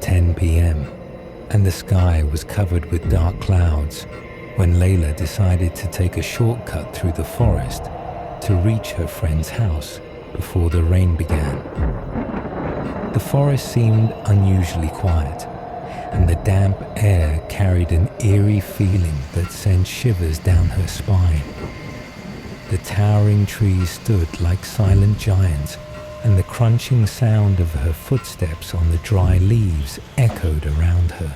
10 p.m. and the sky was covered with dark clouds when Layla decided to take a shortcut through the forest to reach her friend's house before the rain began. The forest seemed unusually quiet, and the damp air carried an eerie feeling that sent shivers down her spine. The towering trees stood like silent giants, and the crunching sound of her footsteps on the dry leaves echoed around her.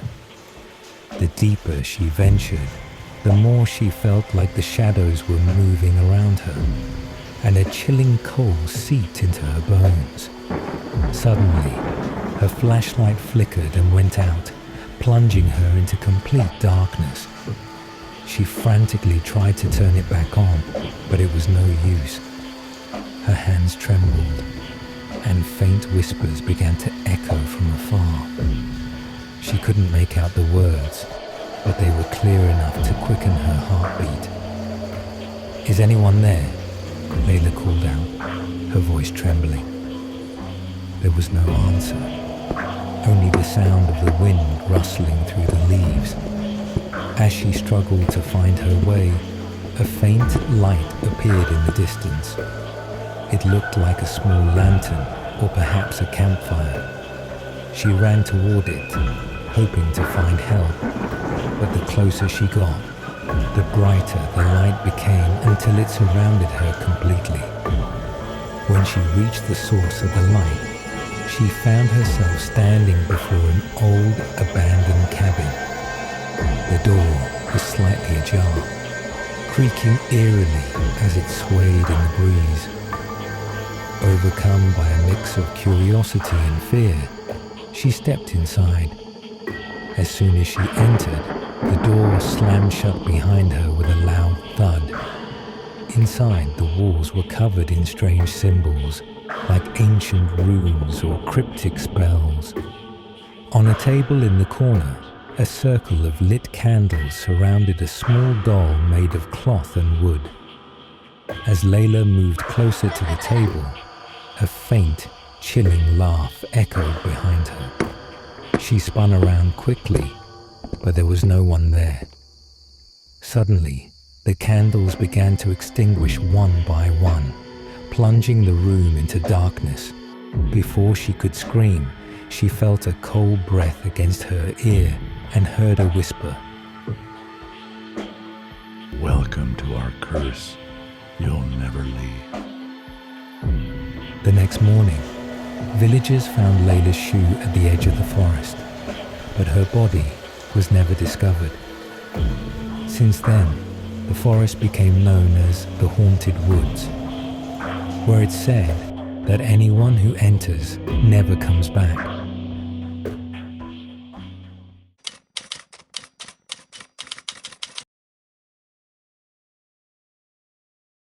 The deeper she ventured, the more she felt like the shadows were moving around her, and a chilling cold seeped into her bones. Suddenly, her flashlight flickered and went out, plunging her into complete darkness. She frantically tried to turn it back on, but it was no use. Her hands trembled, and faint whispers began to echo from afar. She couldn't make out the words, but they were clear enough to quicken her heartbeat. "Is anyone there?" Layla called out, her voice trembling. There was no answer, only the sound of the wind rustling through the leaves. As she struggled to find her way, a faint light appeared in the distance. It looked like a small lantern, or perhaps a campfire. She ran toward it, hoping to find help, but the closer she got, the brighter the light became until it surrounded her completely. When she reached the source of the light, she found herself standing before an old, abandoned cabin. The door was slightly ajar, creaking eerily as it swayed in the breeze. Overcome by a mix of curiosity and fear, she stepped inside. As soon as she entered, the door slammed shut behind her with a loud thud. Inside, the walls were covered in strange symbols, like ancient runes or cryptic spells. On a table in the corner, a circle of lit candles surrounded a small doll made of cloth and wood. As Layla moved closer to the table, a faint, chilling laugh echoed behind her. She spun around quickly, but there was no one there. Suddenly, the candles began to extinguish one by one, plunging the room into darkness. Before she could scream, she felt a cold breath against her ear and heard a whisper. "Welcome to our curse. You'll never leave." The next morning, villagers found Layla's shoe at the edge of the forest, but her body was never discovered. Since then, the forest became known as the Haunted Woods, where it's said that anyone who enters never comes back.